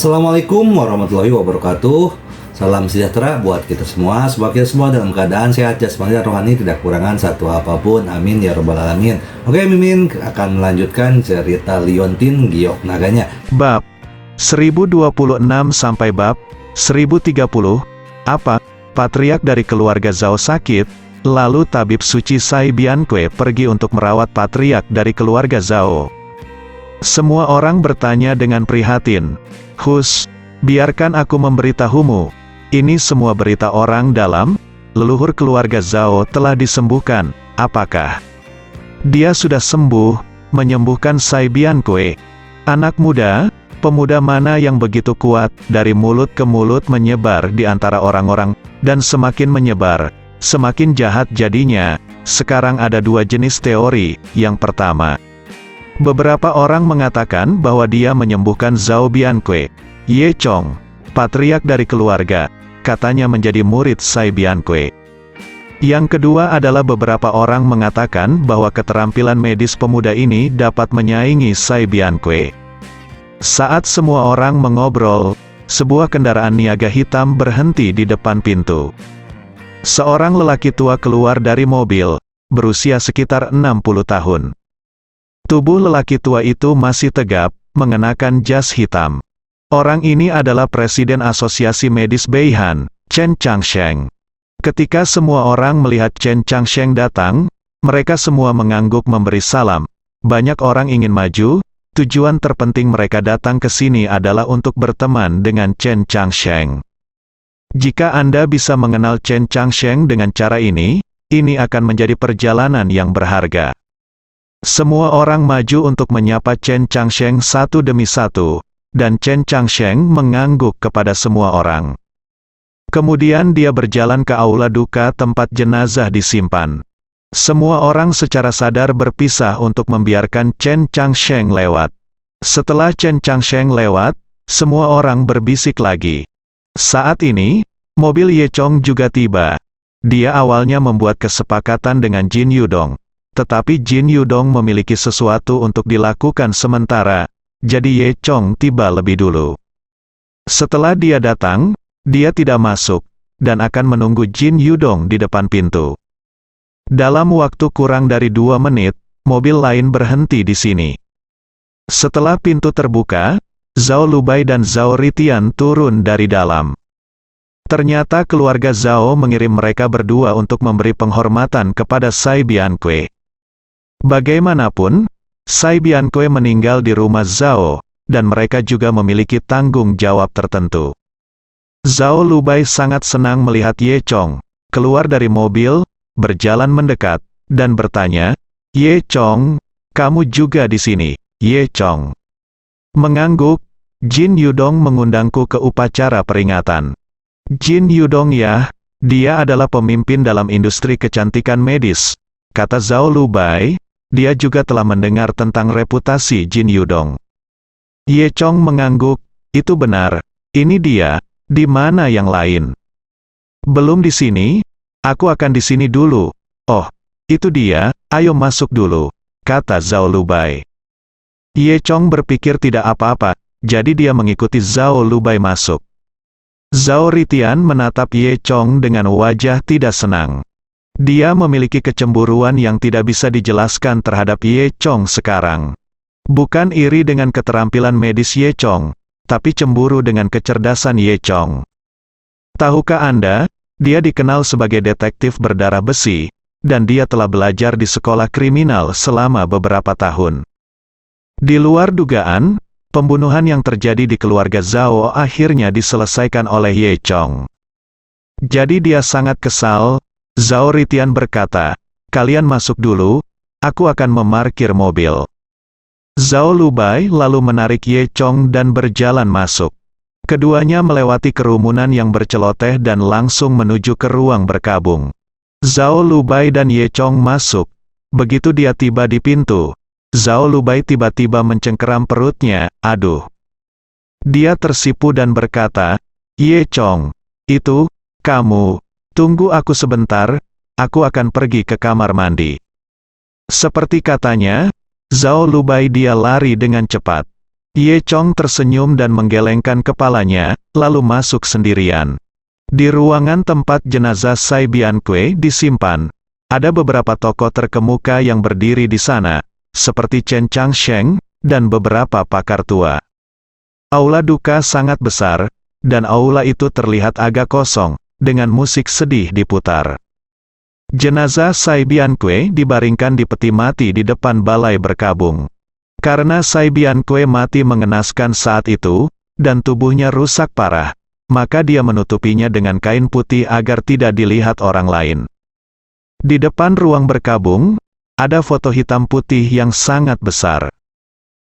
Assalamualaikum warahmatullahi wabarakatuh. Salam sejahtera buat kita semua. Semoga kita semua dalam keadaan sehat jasmani dan rohani, tidak kekurangan satu apapun. Amin ya robbal alamin. Oke, Mimin akan melanjutkan cerita Liontin Giok Naganya. Bab 1026 sampai bab 1030. Apa? Patriark dari keluarga Zhao sakit, lalu tabib suci Sai Bianque pergi untuk merawat patriark dari keluarga Zhao. Semua orang bertanya dengan prihatin, "Hus, biarkan aku memberitahumu. Ini semua berita orang dalam, leluhur keluarga Zhao telah disembuhkan. Apakah dia sudah sembuh, menyembuhkan Sai Bianque?" Anak muda, pemuda mana yang begitu kuat, dari mulut ke mulut menyebar di antara orang-orang, dan semakin menyebar, semakin jahat jadinya. Sekarang ada dua jenis teori. Yang pertama, beberapa orang mengatakan bahwa dia menyembuhkan Zhao Bianque. Ye Chong, patriark dari keluarga, katanya menjadi murid Sai Bianque. Yang kedua adalah beberapa orang mengatakan bahwa keterampilan medis pemuda ini dapat menyaingi Sai Bianque. Saat semua orang mengobrol, sebuah kendaraan niaga hitam berhenti di depan pintu. Seorang lelaki tua keluar dari mobil, berusia sekitar 60 tahun. Tubuh lelaki tua itu masih tegap, mengenakan jas hitam. Orang ini adalah Presiden Asosiasi Medis Beihan, Chen Changsheng. Ketika semua orang melihat Chen Changsheng datang, mereka semua mengangguk memberi salam. Banyak orang ingin maju. Tujuan terpenting mereka datang ke sini adalah untuk berteman dengan Chen Changsheng. Jika Anda bisa mengenal Chen Changsheng dengan cara ini akan menjadi perjalanan yang berharga. Semua orang maju untuk menyapa Chen Changsheng satu demi satu, dan Chen Changsheng mengangguk kepada semua orang. Kemudian dia berjalan ke aula duka tempat jenazah disimpan. Semua orang secara sadar berpisah untuk membiarkan Chen Changsheng lewat. Setelah Chen Changsheng lewat, semua orang berbisik lagi. Saat ini, mobil Ye Chong juga tiba. Dia awalnya membuat kesepakatan dengan Jin Yudong. Tetapi Jin Yudong memiliki sesuatu untuk dilakukan sementara, jadi Ye Chong tiba lebih dulu. Setelah dia datang, dia tidak masuk, dan akan menunggu Jin Yudong di depan pintu. Dalam waktu kurang dari 2 menit, mobil lain berhenti di sini. Setelah pintu terbuka, Zhao Lubai dan Zhao Ritian turun dari dalam. Ternyata keluarga Zhao mengirim mereka berdua untuk memberi penghormatan kepada Sai Bianque. Bagaimanapun, Sai Bianque meninggal di rumah Zhao, dan mereka juga memiliki tanggung jawab tertentu. Zhao Lubai sangat senang melihat Ye Chong keluar dari mobil, berjalan mendekat, dan bertanya, "Ye Chong, kamu juga di sini?" Ye Chong mengangguk. "Jin Yudong mengundangku ke upacara peringatan." "Jin Yudong ya, dia adalah pemimpin dalam industri kecantikan medis," kata Zhao Lubai. Dia juga telah mendengar tentang reputasi Jin Yudong. Ye Chong mengangguk, "Itu benar. Ini dia. Di mana yang lain?" "Belum di sini. Aku akan di sini dulu." "Oh, itu dia, ayo masuk dulu," kata Zhao Lubai. Ye Chong berpikir tidak apa-apa, jadi dia mengikuti Zhao Lubai masuk. Zhao Ritian menatap Ye Chong dengan wajah tidak senang. Dia memiliki kecemburuan yang tidak bisa dijelaskan terhadap Ye Chong sekarang. Bukan iri dengan keterampilan medis Ye Chong, tapi cemburu dengan kecerdasan Ye Chong. "Tahukah Anda, dia dikenal sebagai detektif berdarah besi, dan dia telah belajar di sekolah kriminal selama beberapa tahun." Di luar dugaan, pembunuhan yang terjadi di keluarga Zhao akhirnya diselesaikan oleh Ye Chong. Jadi dia sangat kesal. Zhao Ritian berkata, "Kalian masuk dulu, aku akan memarkir mobil." Zhao Lubai lalu menarik Ye Chong dan berjalan masuk. Keduanya melewati kerumunan yang berceloteh dan langsung menuju ke ruang berkabung. Zhao Lubai dan Ye Chong masuk. Begitu dia tiba di pintu, Zhao Lubai tiba-tiba mencengkeram perutnya. "Aduh." Dia tersipu dan berkata, "Ye Chong, itu, kamu, tunggu aku sebentar, aku akan pergi ke kamar mandi." Seperti katanya, Zhao Lubai dia lari dengan cepat. Ye Chong tersenyum dan menggelengkan kepalanya, lalu masuk sendirian. Di ruangan tempat jenazah Sai Bianque disimpan, ada beberapa tokoh terkemuka yang berdiri di sana, seperti Chen Changsheng, dan beberapa pakar tua. Aula duka sangat besar, dan aula itu terlihat agak kosong, dengan musik sedih diputar. Jenazah Sai Bianque dibaringkan di peti mati di depan balai berkabung. Karena Sai Bianque mati mengenaskan saat itu, dan tubuhnya rusak parah, maka dia menutupinya dengan kain putih agar tidak dilihat orang lain. Di depan ruang berkabung, ada foto hitam putih yang sangat besar.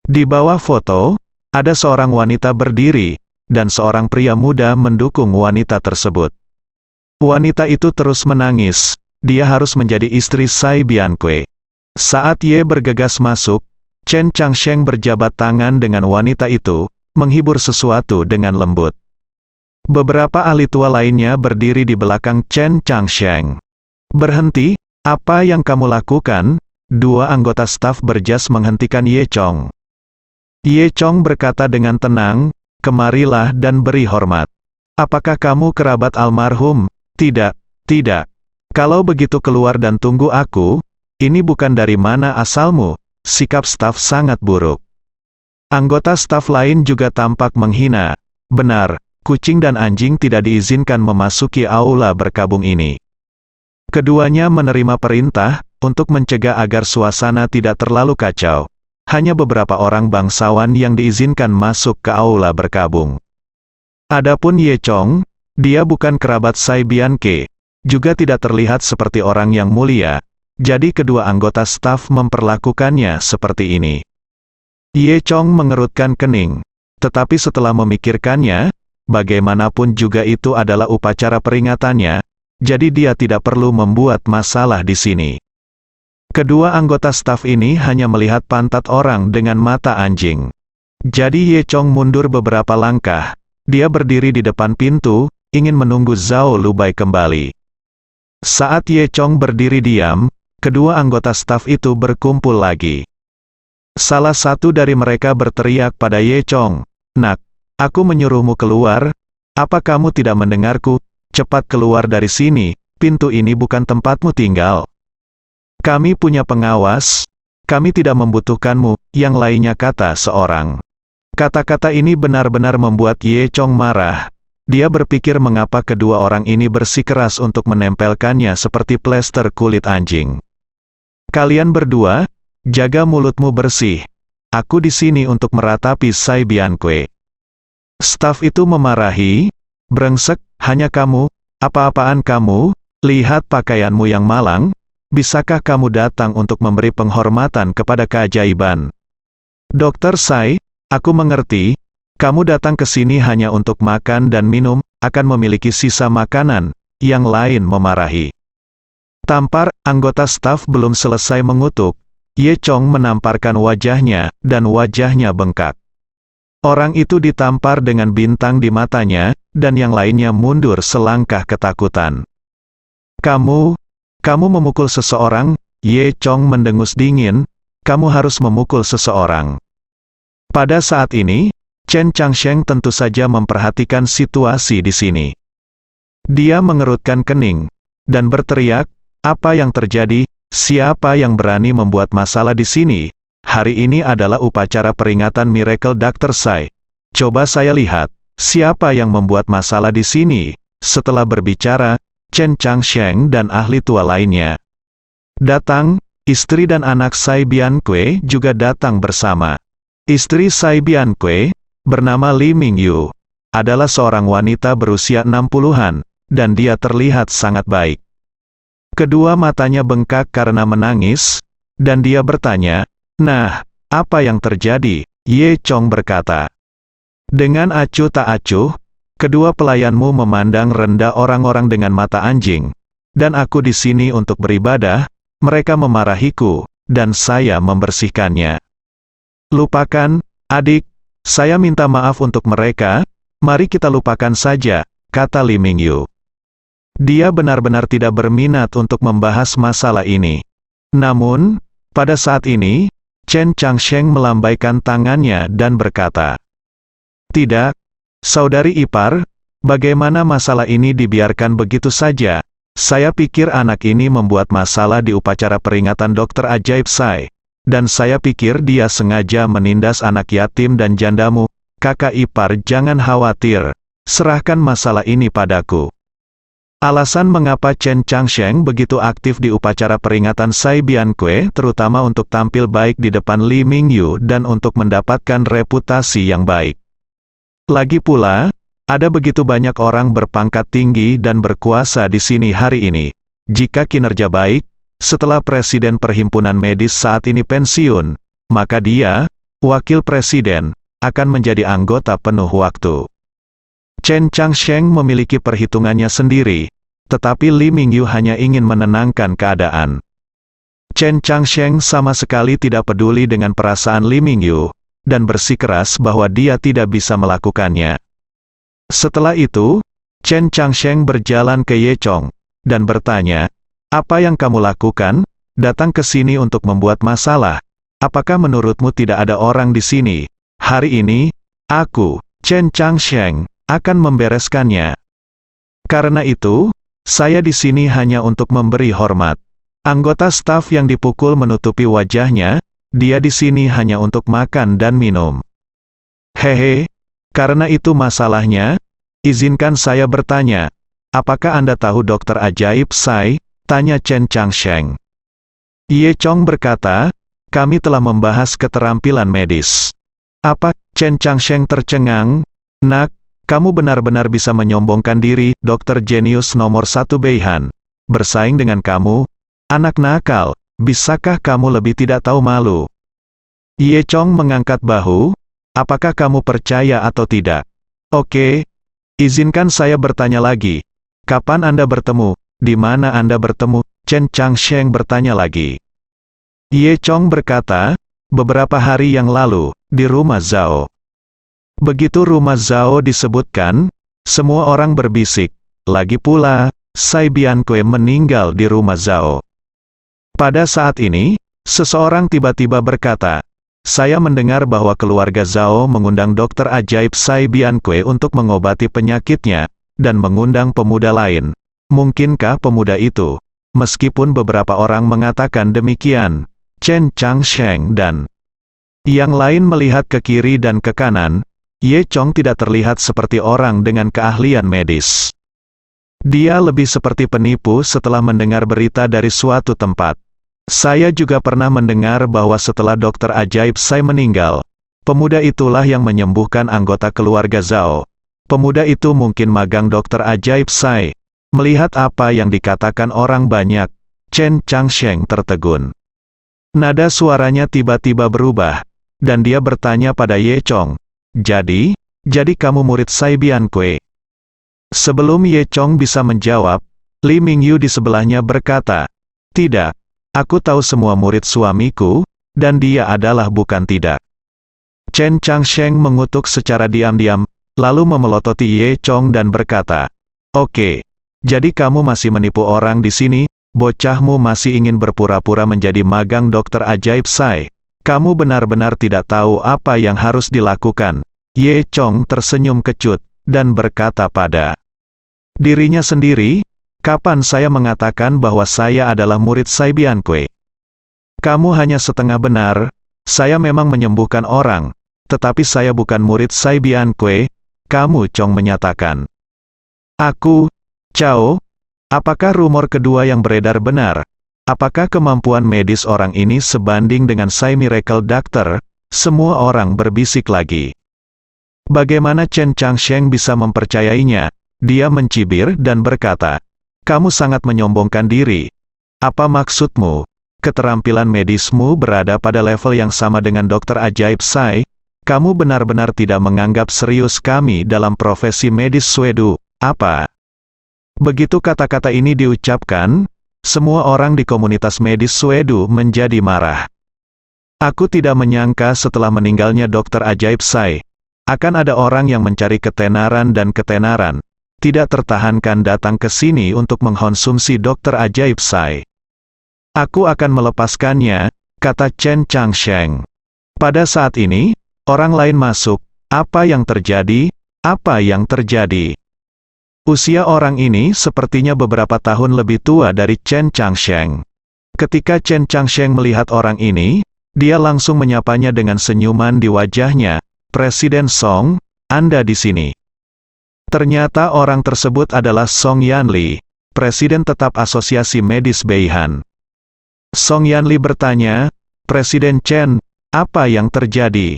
Di bawah foto, ada seorang wanita berdiri, dan seorang pria muda mendukung wanita tersebut. Wanita itu terus menangis, dia harus menjadi istri Sai Bianque. Saat Ye bergegas masuk, Chen Changsheng berjabat tangan dengan wanita itu, menghibur sesuatu dengan lembut. Beberapa ahli tua lainnya berdiri di belakang Chen Changsheng. "Berhenti, apa yang kamu lakukan?" Dua anggota staf berjas menghentikan Ye Chong. Ye Chong berkata dengan tenang, "Kemarilah dan beri hormat." "Apakah kamu kerabat almarhum?" "Tidak, tidak. Kalau begitu keluar dan tunggu aku." "Ini bukan dari mana asalmu." Sikap staf sangat buruk. Anggota staf lain juga tampak menghina. "Benar, kucing dan anjing tidak diizinkan memasuki aula berkabung ini." Keduanya menerima perintah untuk mencegah agar suasana tidak terlalu kacau. Hanya beberapa orang bangsawan yang diizinkan masuk ke aula berkabung. Adapun Ye Chong, dia bukan kerabat Sai Bianque, juga tidak terlihat seperti orang yang mulia. Jadi kedua anggota staf memperlakukannya seperti ini. Ye Chong mengerutkan kening. Tetapi setelah memikirkannya, bagaimanapun juga itu adalah upacara peringatannya, jadi dia tidak perlu membuat masalah di sini. Kedua anggota staf ini hanya melihat pantat orang dengan mata anjing. Jadi Ye Chong mundur beberapa langkah. Dia berdiri di depan pintu, ingin menunggu Zhao Lubai kembali. Saat Ye Chong berdiri diam, kedua anggota staf itu berkumpul lagi. Salah satu dari mereka berteriak pada Ye Chong, "Nak, aku menyuruhmu keluar. Apa kamu tidak mendengarku? Cepat keluar dari sini, pintu ini bukan tempatmu tinggal. Kami punya pengawas, kami tidak membutuhkanmu," yang lainnya kata seorang. Kata-kata ini benar-benar membuat Ye Chong marah. Dia berpikir mengapa kedua orang ini bersikeras untuk menempelkannya seperti plester kulit anjing. "Kalian berdua, jaga mulutmu bersih. Aku di sini untuk meratapi Sai Bianque." Staf itu memarahi, "Brengsek, hanya kamu, apa-apaan kamu? Lihat pakaianmu yang malang. Bisakah kamu datang untuk memberi penghormatan kepada keajaiban?" "Dokter Sai, aku mengerti. Kamu datang ke sini hanya untuk makan dan minum, akan memiliki sisa makanan." Yang lain memarahi. Tampar anggota staf belum selesai mengutuk, Ye Chong menamparkan wajahnya, dan wajahnya bengkak. Orang itu ditampar dengan bintang di matanya, dan yang lainnya mundur selangkah ketakutan. Kamu memukul seseorang?" Ye Chong mendengus dingin, "Kamu harus memukul seseorang." Pada saat ini, Chen Changsheng tentu saja memperhatikan situasi di sini. Dia mengerutkan kening, dan berteriak, "Apa yang terjadi? Siapa yang berani membuat masalah di sini? Hari ini adalah upacara peringatan Miracle Dr. Sai. Coba saya lihat, siapa yang membuat masalah di sini?" Setelah berbicara, Chen Changsheng dan ahli tua lainnya datang. Istri dan anak Sai Bianque juga datang bersama. Istri Sai Bianque, bernama Li Mingyu, adalah seorang wanita berusia 60-an, dan dia terlihat sangat baik. Kedua matanya bengkak karena menangis, dan dia bertanya, "Nah, apa yang terjadi?" Ye Chong berkata. Dengan acuh tak acuh, "Kedua pelayanmu memandang rendah orang-orang dengan mata anjing, dan aku di sini untuk beribadah, mereka memarahiku, dan saya membersihkannya." "Lupakan, adik, saya minta maaf untuk mereka, mari kita lupakan saja," kata Li Mingyu. Dia benar-benar tidak berminat untuk membahas masalah ini. Namun, pada saat ini, Chen Changsheng melambaikan tangannya dan berkata, "Tidak, saudari ipar, bagaimana masalah ini dibiarkan begitu saja? Saya pikir anak ini membuat masalah di upacara peringatan Dokter Ajaib Sai. Dan saya pikir dia sengaja menindas anak yatim dan jandamu. Kakak ipar jangan khawatir, serahkan masalah ini padaku." Alasan mengapa Chen Changsheng begitu aktif di upacara peringatan Sai Biankue terutama untuk tampil baik di depan Li Mingyu dan untuk mendapatkan reputasi yang baik. Lagi pula, ada begitu banyak orang berpangkat tinggi dan berkuasa di sini hari ini. Jika kinerja baik, setelah Presiden Perhimpunan Medis saat ini pensiun, maka dia, Wakil Presiden, akan menjadi anggota penuh waktu. Chen Changsheng memiliki perhitungannya sendiri, tetapi Li Mingyu hanya ingin menenangkan keadaan. Chen Changsheng sama sekali tidak peduli dengan perasaan Li Mingyu, dan bersikeras bahwa dia tidak bisa melakukannya. Setelah itu, Chen Changsheng berjalan ke Ye Chong, dan bertanya, "Apa yang kamu lakukan? Datang ke sini untuk membuat masalah? Apakah menurutmu tidak ada orang di sini? Hari ini, aku, Chen Changsheng, akan membereskannya. Karena itu, saya di sini hanya untuk memberi hormat." Anggota staf yang dipukul menutupi wajahnya, dia di sini hanya untuk makan dan minum. "Hehe, karena itu masalahnya, izinkan saya bertanya, apakah Anda tahu Dokter Ajaib Sai?" tanya Chen Changsheng. Ye Chong berkata, "Kami telah membahas keterampilan medis." "Apa?" Chen Changsheng tercengang. "Nak, kamu benar-benar bisa menyombongkan diri, dokter jenius nomor 1 Beihan. Bersaing dengan kamu, anak nakal, bisakah kamu lebih tidak tahu malu?" Ye Chong mengangkat bahu, "Apakah kamu percaya atau tidak?" "Oke, izinkan saya bertanya lagi. Kapan Anda bertemu? Di mana Anda bertemu?" Chen Changsheng bertanya lagi. Ye Chong berkata, "Beberapa hari yang lalu, di rumah Zhao." Begitu rumah Zhao disebutkan, semua orang berbisik. Lagi pula, Sai Biankue meninggal di rumah Zhao. Pada saat ini, seseorang tiba-tiba berkata, "Saya mendengar bahwa keluarga Zhao mengundang dokter ajaib Sai Biankue untuk mengobati penyakitnya, dan mengundang pemuda lain. Mungkinkah pemuda itu?" Meskipun beberapa orang mengatakan demikian, Chen Changsheng dan yang lain melihat ke kiri dan ke kanan. Ye Chong tidak terlihat seperti orang dengan keahlian medis. Dia lebih seperti penipu setelah mendengar berita dari suatu tempat. "Saya juga pernah mendengar bahwa setelah dokter ajaib Sai meninggal, pemuda itulah yang menyembuhkan anggota keluarga Zhao. Pemuda itu mungkin magang dokter ajaib Sai." Melihat apa yang dikatakan orang banyak, Chen Changsheng tertegun. Nada suaranya tiba-tiba berubah, dan dia bertanya pada Ye Chong, Jadi kamu murid Sai Biankue?" Sebelum Ye Chong bisa menjawab, Li Mingyu di sebelahnya berkata, "Tidak, aku tahu semua murid suamiku, dan dia adalah bukan tidak." Chen Changsheng mengutuk secara diam-diam, lalu memelototi Ye Chong dan berkata, "Oke, jadi kamu masih menipu orang di sini, bocahmu masih ingin berpura-pura menjadi magang dokter ajaib Sai. Kamu benar-benar tidak tahu apa yang harus dilakukan." Ye Chong tersenyum kecut, dan berkata pada dirinya sendiri, "Kapan saya mengatakan bahwa saya adalah murid Sai Biankue? Kamu hanya setengah benar, saya memang menyembuhkan orang, tetapi saya bukan murid Sai Biankue." Kamu Chong menyatakan. "Aku, Cao, apakah rumor kedua yang beredar benar? Apakah kemampuan medis orang ini sebanding dengan Sai Miracle Doctor?" Semua orang berbisik lagi. Bagaimana Chen Changsheng bisa mempercayainya? Dia mencibir dan berkata, "Kamu sangat menyombongkan diri. Apa maksudmu? Keterampilan medismu berada pada level yang sama dengan dokter ajaib Sai? Kamu benar-benar tidak menganggap serius kami dalam profesi medis Swedu, apa?" Begitu kata-kata ini diucapkan, semua orang di komunitas medis Swedu menjadi marah. "Aku tidak menyangka setelah meninggalnya dokter ajaib Sai, akan ada orang yang mencari ketenaran dan ketenaran, tidak tertahankan datang ke sini untuk mengkonsumsi dokter ajaib Sai. Aku akan melepaskannya, kata Chen Changsheng. Pada saat ini, orang lain masuk. Apa yang terjadi? Apa yang terjadi? Usia orang ini sepertinya beberapa tahun lebih tua dari Chen Changsheng. Ketika Chen Changsheng melihat orang ini, dia langsung menyapanya dengan senyuman di wajahnya. Presiden Song, Anda di sini. Ternyata orang tersebut adalah Song Yanli, Presiden Tetap Asosiasi Medis Beihan. Song Yanli bertanya, Presiden Chen, apa yang terjadi?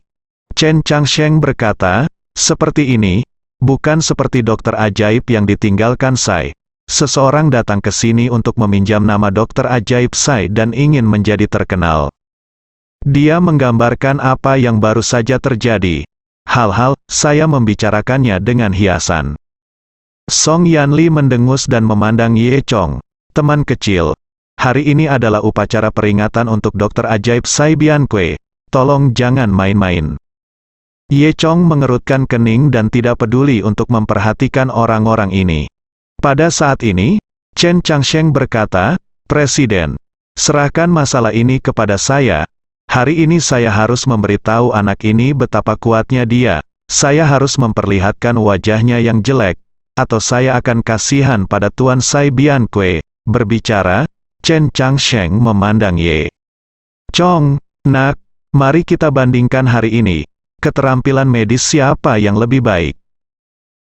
Chen Changsheng berkata, seperti ini, bukan seperti dokter ajaib yang ditinggalkan Sai. Seseorang datang ke sini untuk meminjam nama dokter ajaib Sai dan ingin menjadi terkenal. Dia menggambarkan apa yang baru saja terjadi. Hal-hal, saya membicarakannya dengan hiasan. Song Yanli mendengus dan memandang Ye Chong, teman kecil. Hari ini adalah upacara peringatan untuk dokter ajaib Sai Biankue. Tolong jangan main-main. Ye Chong mengerutkan kening dan tidak peduli untuk memperhatikan orang-orang ini. Pada saat ini, Chen Changsheng berkata, Presiden, serahkan masalah ini kepada saya. Hari ini saya harus memberitahu anak ini betapa kuatnya dia. Saya harus memperlihatkan wajahnya yang jelek, atau saya akan kasihan pada Tuan Sai Biankue. Berbicara, Chen Changsheng memandang Ye Chong, nak, mari kita bandingkan hari ini. Keterampilan medis siapa yang lebih baik?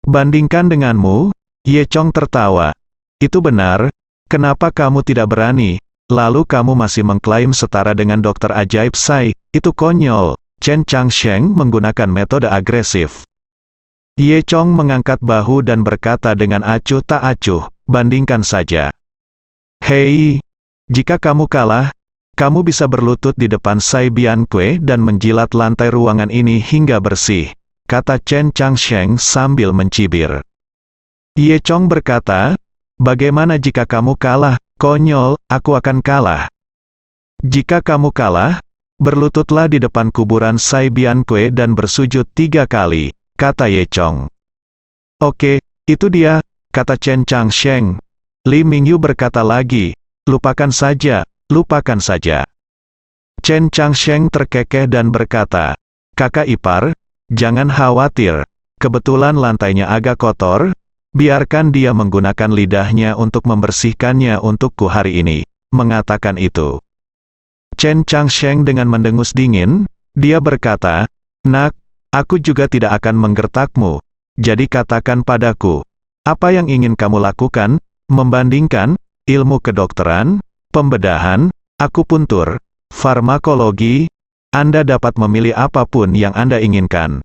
Bandingkan denganmu? Ye Chong tertawa. Itu benar, kenapa kamu tidak berani? Lalu kamu masih mengklaim setara dengan dokter ajaib Sai, itu konyol. Chen Changsheng menggunakan metode agresif. Ye Chong mengangkat bahu dan berkata dengan acuh tak acuh, bandingkan saja. Hei, jika kamu kalah, kamu bisa berlutut di depan Sai Biankue dan menjilat lantai ruangan ini hingga bersih, kata Chen Changsheng sambil mencibir. Ye Chong berkata, bagaimana jika kamu kalah? Konyol, aku akan kalah. Jika kamu kalah, berlututlah di depan kuburan Sai Biankue dan bersujud 3 kali, kata Ye Chong. Oke, itu dia, kata Chen Changsheng. Li Mingyu berkata lagi, lupakan saja, lupakan saja. Chen Changsheng terkekeh dan berkata, kakak ipar, jangan khawatir, kebetulan lantainya agak kotor, biarkan dia menggunakan lidahnya untuk membersihkannya untukku hari ini. Mengatakan itu, Chen Changsheng dengan mendengus dingin, dia berkata, nak, aku juga tidak akan menggertakmu, jadi katakan padaku, apa yang ingin kamu lakukan? Membandingkan, ilmu kedokteran, pembedahan, akupuntur, farmakologi, Anda dapat memilih apapun yang Anda inginkan.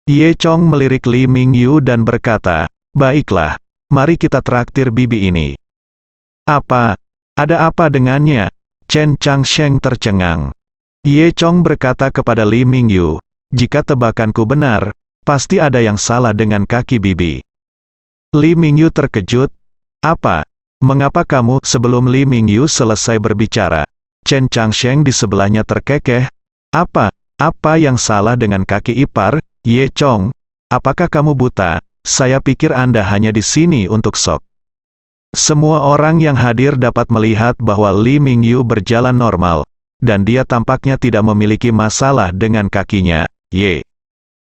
Ye Chong melirik Li Mingyu dan berkata, baiklah, mari kita traktir bibi ini. Apa? Ada apa dengannya? Chen Changsheng tercengang. Ye Chong berkata kepada Li Mingyu, jika tebakanku benar, pasti ada yang salah dengan kaki bibi. Li Mingyu terkejut. Apa? Mengapa kamu? Sebelum Li Mingyu selesai berbicara, Chen Changsheng di sebelahnya terkekeh. Apa? Apa yang salah dengan kaki ipar? Ye Chong, apakah kamu buta? Saya pikir Anda hanya di sini untuk sok. Semua orang yang hadir dapat melihat bahwa Li Mingyu berjalan normal, dan dia tampaknya tidak memiliki masalah dengan kakinya. Ye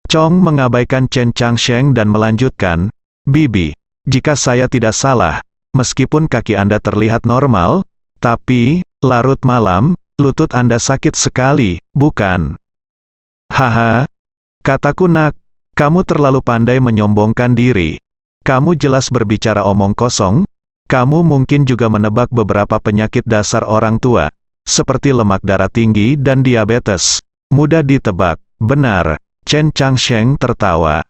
Chong mengabaikan Chen Changsheng dan melanjutkan, bibi, jika saya tidak salah, meskipun kaki Anda terlihat normal, tapi, larut malam, lutut Anda sakit sekali, bukan? Haha, kataku nak, kamu terlalu pandai menyombongkan diri. Kamu jelas berbicara omong kosong. Kamu mungkin juga menebak beberapa penyakit dasar orang tua, seperti lemak darah tinggi dan diabetes. Mudah ditebak, benar. Chen Changsheng tertawa.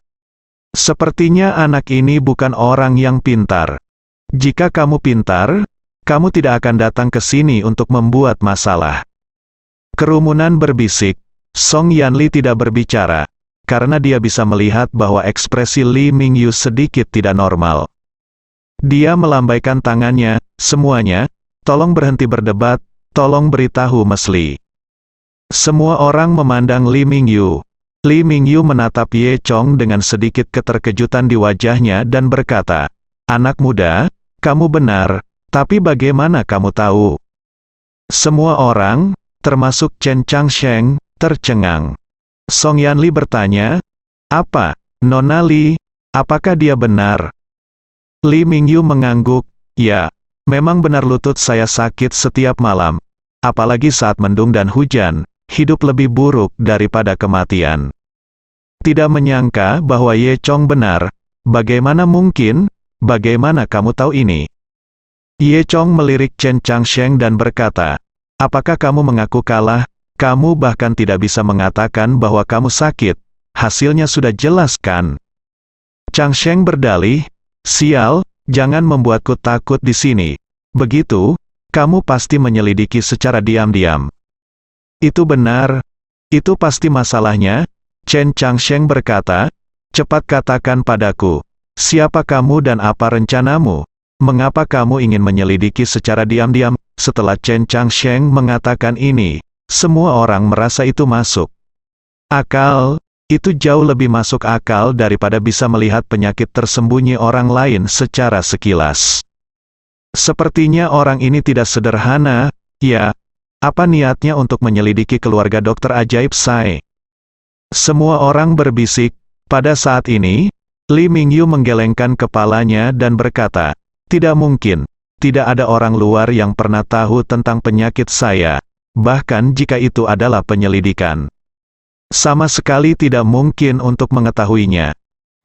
Sepertinya anak ini bukan orang yang pintar. Jika kamu pintar, kamu tidak akan datang ke sini untuk membuat masalah. Kerumunan berbisik. Song Yanli tidak berbicara, karena dia bisa melihat bahwa ekspresi Li Mingyu sedikit tidak normal. Dia melambaikan tangannya, semuanya, tolong berhenti berdebat, tolong beritahu Mesli. Semua orang memandang Li Mingyu. Li Mingyu menatap Ye Chong dengan sedikit keterkejutan di wajahnya dan berkata, anak muda, kamu benar, tapi bagaimana kamu tahu? Semua orang, termasuk Chen Changsheng, tercengang. Song Yanli bertanya, "Apa, Nona Li, apakah dia benar?" Li Mingyu mengangguk, "Ya, memang benar lutut saya sakit setiap malam. Apalagi saat mendung dan hujan, hidup lebih buruk daripada kematian." Tidak menyangka bahwa Ye Chong benar. "Bagaimana mungkin? Bagaimana kamu tahu ini?" Ye Chong melirik Chen Changsheng dan berkata, "Apakah kamu mengaku kalah? Kamu bahkan tidak bisa mengatakan bahwa kamu sakit. Hasilnya sudah jelas kan?" Changsheng berdalih, "Sial, jangan membuatku takut di sini. Begitu, kamu pasti menyelidiki secara diam-diam." "Itu benar. Itu pasti masalahnya." Chen Changsheng berkata, "Cepat katakan padaku, siapa kamu dan apa rencanamu? Mengapa kamu ingin menyelidiki secara diam-diam?" Setelah Chen Changsheng mengatakan ini, semua orang merasa itu masuk akal. Itu jauh lebih masuk akal daripada bisa melihat penyakit tersembunyi orang lain secara sekilas. Sepertinya orang ini tidak sederhana, ya. Apa niatnya untuk menyelidiki keluarga dokter ajaib Sai? Semua orang berbisik. Pada saat ini, Li Mingyu menggelengkan kepalanya dan berkata, "Tidak mungkin. Tidak ada orang luar yang pernah tahu tentang penyakit saya. Bahkan jika itu adalah penyelidikan, sama sekali tidak mungkin untuk mengetahuinya."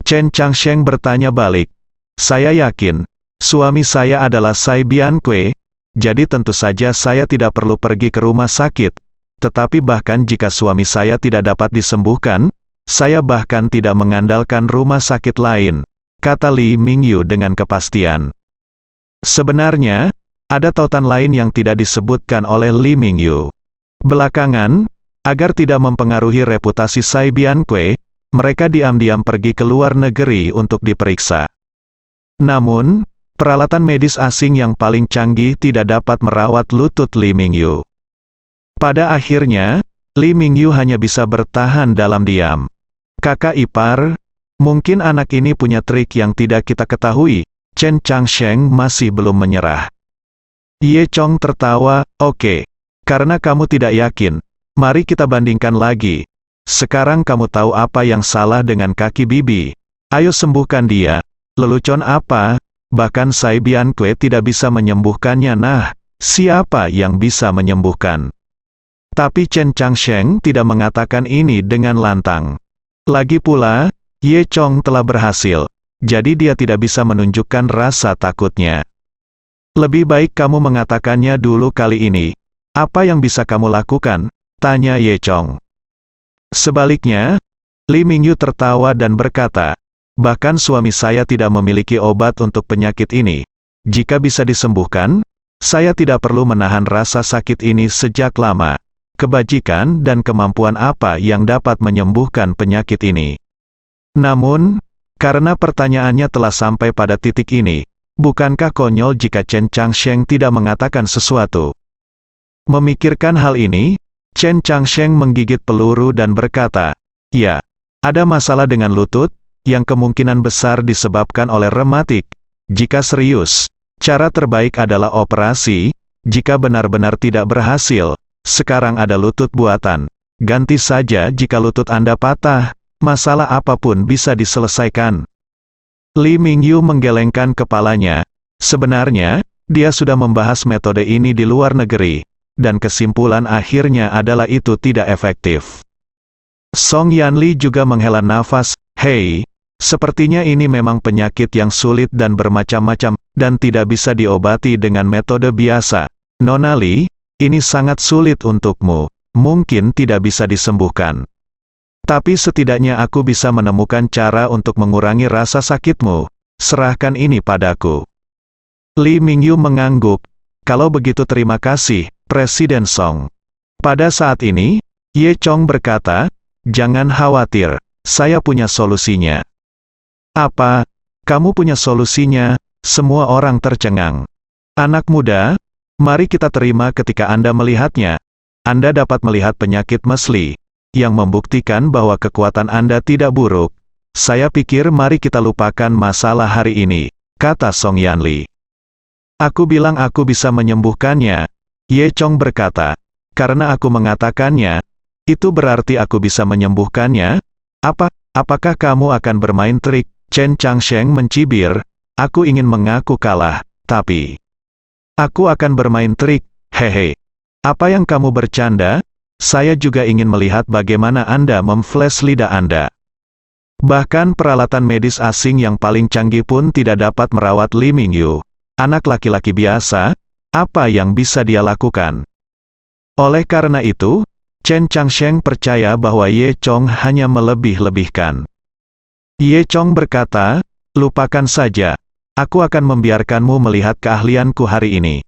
Chen Changsheng bertanya balik, "Saya yakin, suami saya adalah Sai Biankue, jadi tentu saja saya tidak perlu pergi ke rumah sakit. Tetapi bahkan jika suami saya tidak dapat disembuhkan, saya bahkan tidak mengandalkan rumah sakit lain," kata Li Mingyu dengan kepastian. Sebenarnya, ada tautan lain yang tidak disebutkan oleh Li Mingyu. Belakangan, agar tidak mempengaruhi reputasi Sai Biankue, mereka diam-diam pergi ke luar negeri untuk diperiksa. Namun, peralatan medis asing yang paling canggih tidak dapat merawat lutut Li Mingyu. Pada akhirnya, Li Mingyu hanya bisa bertahan dalam diam. "Kakak ipar, mungkin anak ini punya trik yang tidak kita ketahui." Chen Changsheng masih belum menyerah. Ye Chong tertawa, "Oke, karena kamu tidak yakin, mari kita bandingkan lagi. Sekarang kamu tahu apa yang salah dengan kaki bibi. Ayo sembuhkan dia." "Lelucon apa? Bahkan Sai Biankue tidak bisa menyembuhkannya." "Nah, siapa yang bisa menyembuhkan?" Tapi Chen Changsheng tidak mengatakan ini dengan lantang. Lagi pula, Ye Chong telah berhasil, jadi dia tidak bisa menunjukkan rasa takutnya. "Lebih baik kamu mengatakannya dulu kali ini. Apa yang bisa kamu lakukan?" tanya Ye Chong. Sebaliknya, Li Mingyu tertawa dan berkata, "Bahkan suami saya tidak memiliki obat untuk penyakit ini. Jika bisa disembuhkan, saya tidak perlu menahan rasa sakit ini sejak lama. Kebajikan dan kemampuan apa yang dapat menyembuhkan penyakit ini?" Namun, karena pertanyaannya telah sampai pada titik ini, bukankah konyol jika Chen Changsheng tidak mengatakan sesuatu? Memikirkan hal ini, Chen Changsheng menggigit peluru dan berkata, "Ya, ada masalah dengan lutut, yang kemungkinan besar disebabkan oleh rematik. Jika serius, cara terbaik adalah operasi. Jika benar-benar tidak berhasil, sekarang ada lutut buatan. Ganti saja jika lutut Anda patah, masalah apapun bisa diselesaikan." Li Mingyu menggelengkan kepalanya. Sebenarnya, dia sudah membahas metode ini di luar negeri, dan kesimpulan akhirnya adalah itu tidak efektif. Song Yanli juga menghela nafas, "Hei, sepertinya ini memang penyakit yang sulit dan bermacam-macam, dan tidak bisa diobati dengan metode biasa. Nona Li, ini sangat sulit untukmu, mungkin tidak bisa disembuhkan. Tapi setidaknya aku bisa menemukan cara untuk mengurangi rasa sakitmu. Serahkan ini padaku." Li Mingyu mengangguk, "Kalau begitu terima kasih, Presiden Song." Pada saat ini, Ye Chong berkata, "Jangan khawatir, saya punya solusinya." "Apa? Kamu punya solusinya?" Semua orang tercengang. "Anak muda, mari kita terima ketika Anda melihatnya. Anda dapat melihat penyakit mesli, yang membuktikan bahwa kekuatan Anda tidak buruk. Saya pikir mari kita lupakan masalah hari ini," kata Song Yanli. "Aku bilang aku bisa menyembuhkannya," Ye Chong berkata. karena aku mengatakannya, itu berarti aku bisa menyembuhkannya? Apakah kamu akan bermain trik? Chen Changsheng mencibir, aku ingin mengaku kalah, tapi aku akan bermain trik, hehe. Apa yang kamu bercanda? Saya juga ingin melihat bagaimana Anda memflash lidah Anda. Bahkan peralatan medis asing yang paling canggih pun tidak dapat merawat Li Mingyu. Anak laki-laki biasa, apa yang bisa dia lakukan? Oleh karena itu, Chen Changsheng percaya bahwa Ye Chong hanya melebih-lebihkan. Ye Chong berkata, lupakan saja, aku akan membiarkanmu melihat keahlianku hari ini.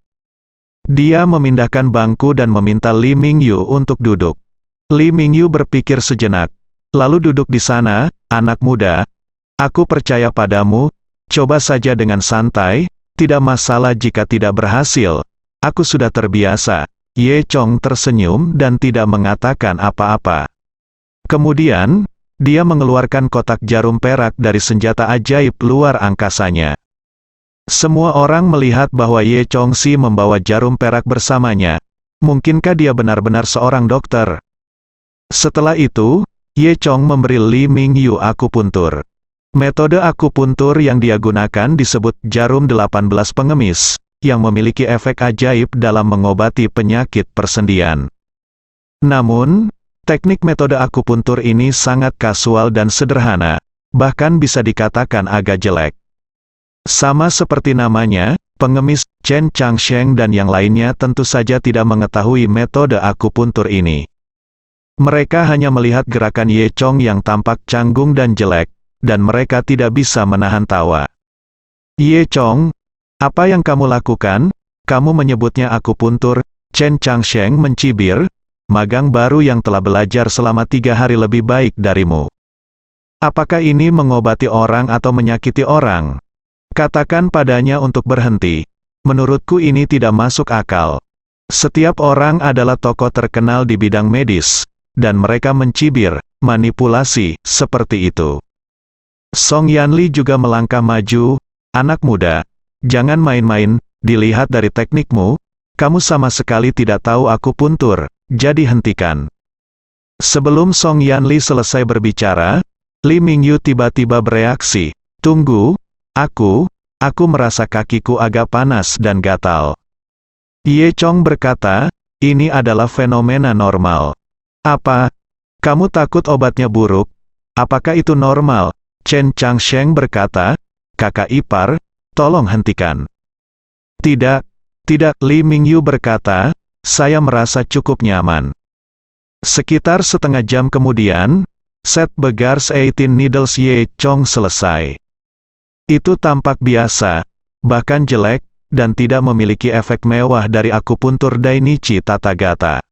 Dia memindahkan bangku dan meminta Li Mingyu untuk duduk. Li Mingyu berpikir sejenak, lalu duduk di sana, anak muda. Aku percaya padamu, coba saja dengan santai, tidak masalah jika tidak berhasil. Aku sudah terbiasa. Ye Chong tersenyum dan tidak mengatakan apa-apa. Kemudian, dia mengeluarkan kotak jarum perak dari senjata ajaib luar angkasanya. Semua orang melihat bahwa Ye Chong Si membawa jarum perak bersamanya. Mungkinkah dia benar-benar seorang dokter? Setelah itu, Ye Chong memberi Li Mingyu akupuntur. Metode akupuntur yang dia gunakan disebut jarum 18 pengemis, yang memiliki efek ajaib dalam mengobati penyakit persendian. Namun, teknik metode akupuntur ini sangat kasual dan sederhana, bahkan bisa dikatakan agak jelek. Sama seperti namanya, pengemis, Chen Changsheng dan yang lainnya tentu saja tidak mengetahui metode akupuntur ini. Mereka hanya melihat gerakan Ye Chong yang tampak canggung dan jelek, dan mereka tidak bisa menahan tawa. Ye Chong, apa yang kamu lakukan? Kamu menyebutnya akupuntur? Chen Changsheng mencibir, magang baru yang telah belajar selama 3 hari lebih baik darimu. Apakah ini mengobati orang atau menyakiti orang? Katakan padanya untuk berhenti. Menurutku ini tidak masuk akal. Setiap orang adalah tokoh terkenal di bidang medis, dan mereka mencibir, manipulasi, seperti itu. Song Yanli juga melangkah maju, anak muda, jangan main-main, dilihat dari teknikmu, kamu sama sekali tidak tahu akupuntur, jadi hentikan. Sebelum Song Yanli selesai berbicara, Li Mingyu tiba-tiba bereaksi, tunggu, aku merasa kakiku agak panas dan gatal. Ye Chong berkata, ini adalah fenomena normal. Apa? Kamu takut obatnya buruk? Apakah itu normal? Chen Changsheng berkata, kakak ipar, tolong hentikan. Tidak, Li Mingyu berkata, saya merasa cukup nyaman. Sekitar setengah jam kemudian, set Begars 18 Needles Ye Chong selesai. Itu tampak biasa, bahkan jelek, dan tidak memiliki efek mewah dari akupuntur Dainichi Tathagata.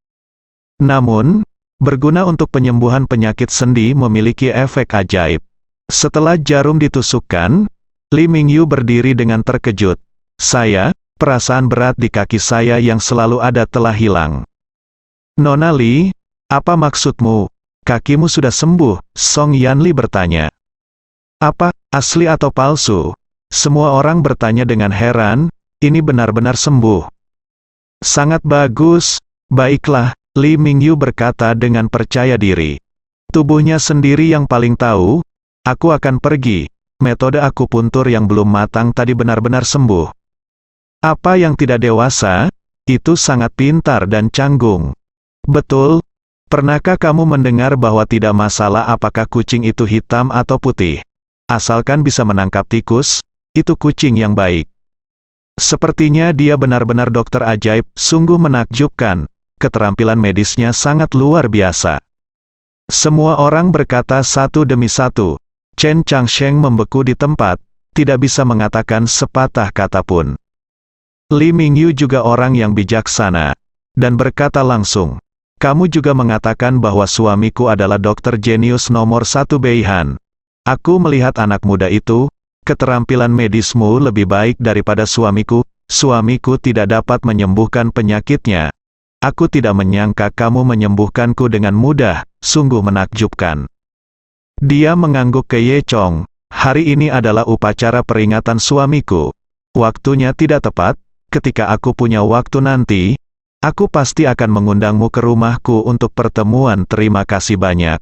Namun, berguna untuk penyembuhan penyakit sendi memiliki efek ajaib. Setelah jarum ditusukkan, Li Mingyu berdiri dengan terkejut. Perasaan berat di kaki saya yang selalu ada telah hilang. Nona Li, apa maksudmu? Kakimu sudah sembuh? Song Yanli bertanya. Apa, asli atau palsu? Semua orang bertanya dengan heran, ini benar-benar sembuh. Sangat bagus, baiklah, Li Mingyu berkata dengan percaya diri. Tubuhnya sendiri yang paling tahu. Aku akan pergi. Metode akupuntur yang belum matang tadi benar-benar sembuh. Apa yang tidak dewasa, itu sangat pintar dan canggung. Betul. Pernahkah kamu mendengar bahwa tidak masalah apakah kucing itu hitam atau putih? Asalkan bisa menangkap tikus, itu kucing yang baik. Sepertinya dia benar-benar dokter ajaib, sungguh menakjubkan. Keterampilan medisnya sangat luar biasa. Semua orang berkata satu demi satu. Chen Changsheng membeku di tempat, tidak bisa mengatakan sepatah kata pun. Li Mingyu juga orang yang bijaksana, dan berkata langsung, kamu juga mengatakan bahwa suamiku adalah dokter jenius nomor 1 Beihan. Aku melihat anak muda itu, keterampilan medismu lebih baik daripada suamiku tidak dapat menyembuhkan penyakitnya. Aku tidak menyangka kamu menyembuhkanku dengan mudah, sungguh menakjubkan. Dia mengangguk ke Ye Chong, hari ini adalah upacara peringatan suamiku. Waktunya tidak tepat, ketika aku punya waktu nanti, Aku pasti akan mengundangmu ke rumahku untuk pertemuan. Terima kasih banyak.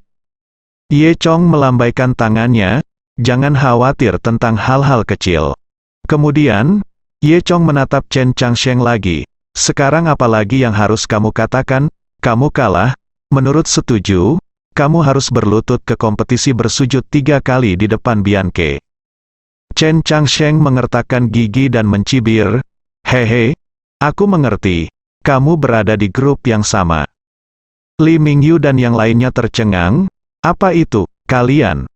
Ye Chong melambaikan tangannya, jangan khawatir tentang hal-hal kecil. Kemudian, Ye Chong menatap Chen Changsheng lagi. Sekarang apalagi yang harus kamu katakan? Kamu kalah, menurut setuju, kamu harus berlutut ke kompetisi bersujud 3 kali di depan Bianke. Chen Changsheng mengertakkan gigi dan mencibir, hehe, aku mengerti, kamu berada di grup yang sama. Li Mingyu dan yang lainnya tercengang, apa itu, kalian?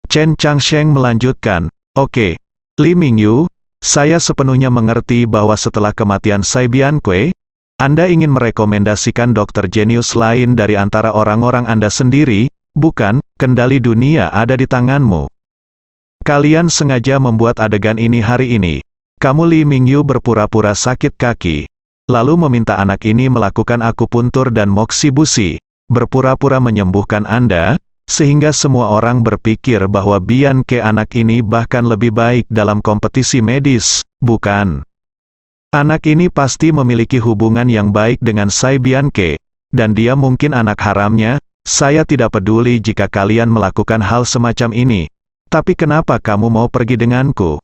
Chen Changsheng melanjutkan, oke, Li Mingyu, saya sepenuhnya mengerti bahwa setelah kematian Sai Bianque, Anda ingin merekomendasikan dokter jenius lain dari antara orang-orang Anda sendiri, bukan? Kendali dunia ada di tanganmu. Kalian sengaja membuat adegan ini hari ini. Kamu Li Mingyu berpura-pura sakit kaki, lalu meminta anak ini melakukan akupuntur dan moksi busi, berpura-pura menyembuhkan Anda, sehingga semua orang berpikir bahwa Bianque anak ini bahkan lebih baik dalam kompetisi medis, bukan? Anak ini pasti memiliki hubungan yang baik dengan Sai Bianque, dan dia mungkin anak haramnya. Saya tidak peduli jika kalian melakukan hal semacam ini, tapi kenapa kamu mau pergi denganku?